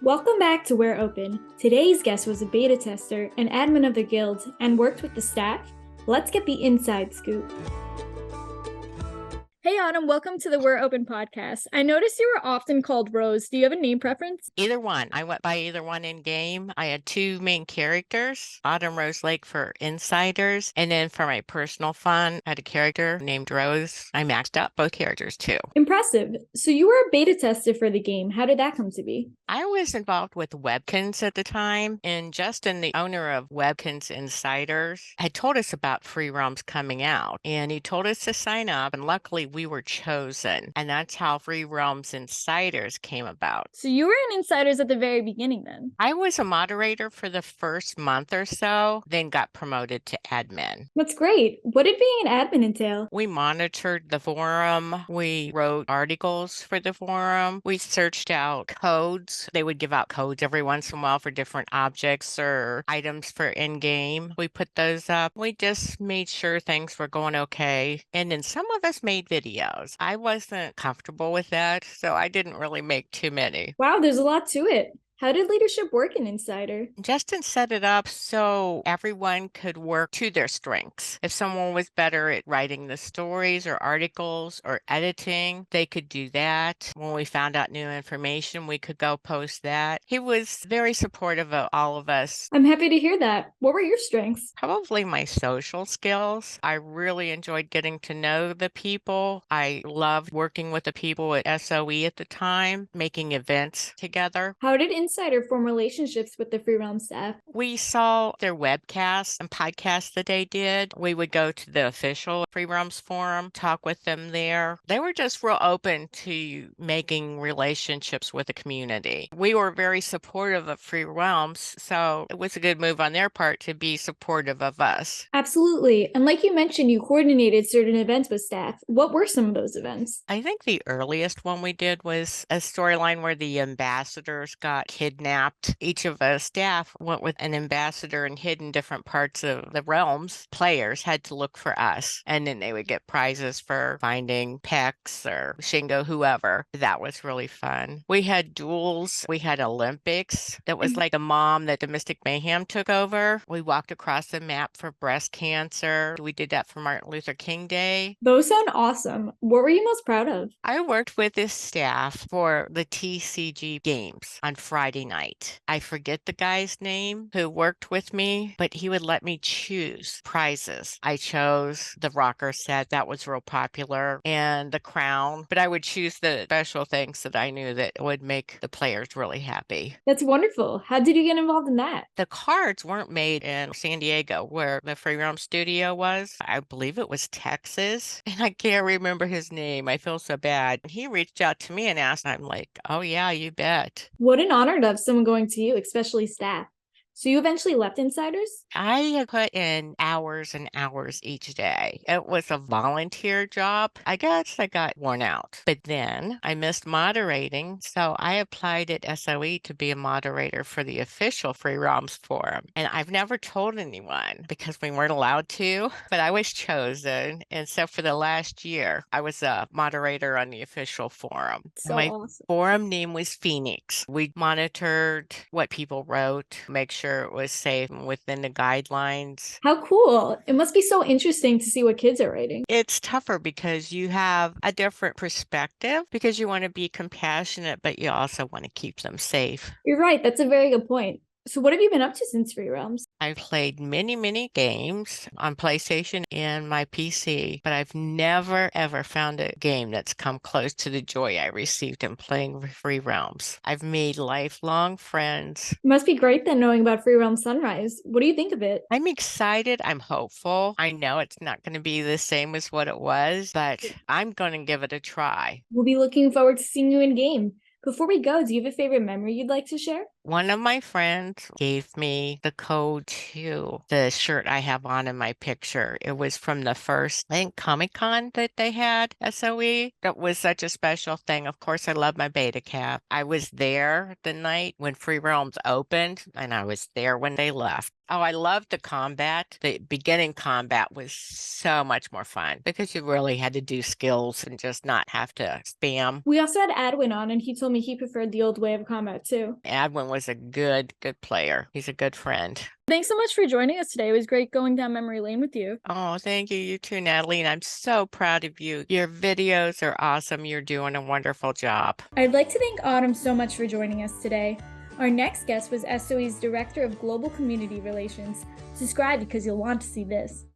Welcome back to We're Open. Today's guest was a beta tester and admin of the guild and worked with the staff. Let's get the inside scoop. Hey Autumn, welcome to the We're Open podcast. I noticed you were often called Rose. Do you have a name preference? Either one. I went by either one in game. I had two main characters, Autumn Roselake for insiders, and then for my personal fun, I had a character named Rose. I maxed out both characters too. Impressive. So you were a beta tester for the game. How did that come to be? I was involved with Webkins at the time, and Justin, the owner of Webkins Insiders, had told us about free realms coming out, and he told us to sign up, and luckily we were chosen, and that's how Free Realms Insiders came about. So you were in Insiders at the very beginning then? I was a moderator for the first month or so, then got promoted to admin. That's great. What did being an admin entail? We monitored the forum. We wrote articles for the forum. We searched out codes. They would give out codes every once in a while for different objects or items for in-game. We put those up. We just made sure things were going okay. And then some of us made videos. I wasn't comfortable with that, so I didn't really make too many. Wow, there's a lot to it. How did leadership work in Insider? Justin set it up so everyone could work to their strengths. If someone was better at writing the stories or articles or editing, they could do that. When we found out new information, we could go post that. He was very supportive of all of us. I'm happy to hear that. What were your strengths? Probably my social skills. I really enjoyed getting to know the people. I loved working with the people at SOE at the time, making events together. How did Insider form relationships with the Free Realm staff? We saw their webcasts and podcasts that they did. We would go to the official Free Realms forum, talk with them there. They were just real open to making relationships with the community. We were very supportive of Free Realms, so it was a good move on their part to be supportive of us. Absolutely. And like you mentioned, you coordinated certain events with staff. What were some of those events? I think the earliest one we did was a storyline where the ambassadors got kidnapped. Each of us staff went with an ambassador and hid in different parts of the realms. Players had to look for us, and then they would get prizes for finding Pex or Shingo, whoever. That was really fun. We had duels. We had Olympics. That was like a mom that the Mystic Mayhem took over. We walked across the map for breast cancer. We did that for Martin Luther King Day. Those sound awesome. What were you most proud of? I worked with this staff for the TCG games on Friday night. I forget the guy's name who worked with me, but he would let me choose prizes. I chose the rocker set that was real popular and the crown, but I would choose the special things that I knew that would make the players really happy. That's wonderful. How did you get involved in that? The cards weren't made in San Diego where the Free Roam studio was. I believe it was Texas, and I can't remember his name. I feel so bad. He reached out to me and asked, I'm like, oh yeah, you bet. What an honor to have someone going to you, especially staff. So you eventually left Insiders? I had put in hours and hours each day. It was a volunteer job. I guess I got worn out, but then I missed moderating. So I applied at SOE to be a moderator for the official Free Realms forum. And I've never told anyone because we weren't allowed to, but I was chosen. And so for the last year, I was a moderator on the official forum. So My awesome. forum name was Phoenix. We monitored what people wrote, make sure it was safe and within the guidelines. How cool. It must be so interesting to see what kids are writing. It's tougher because you have a different perspective because you want to be compassionate, but you also want to keep them safe. You're right. That's a very good point. So what have you been up to since Free Realms? I've played many, many games on PlayStation and my PC, but I've never, ever found a game that's come close to the joy I received in playing Free Realms. I've made lifelong friends. It must be great then knowing about Free Realm Sunrise. What do you think of it? I'm excited. I'm hopeful. I know it's not going to be the same as what it was, but I'm going to give it a try. We'll be looking forward to seeing you in game. Before we go, do you have a favorite memory you'd like to share? One of my friends gave me the code to the shirt I have on in my picture. It was from the first, I think, Comic-Con that they had, SOE. That was such a special thing. Of course, I love my beta cap. I was there the night when Free Realms opened, and I was there when they left. Oh, I loved the combat. The beginning combat was so much more fun because you really had to do skills and just not have to spam. We also had Adwin on, and he told told me he preferred the old way of combat too. Adwin was a good player. He's a good friend. Thanks so much for joining us today. It was great going down memory lane with you. Oh, thank you. You too, Natalie. And I'm so proud of you. Your videos are awesome. You're doing a wonderful job. I'd like to thank Autumn so much for joining us today. Our next guest was SOE's Director of Global Community Relations. Subscribe because you'll want to see this.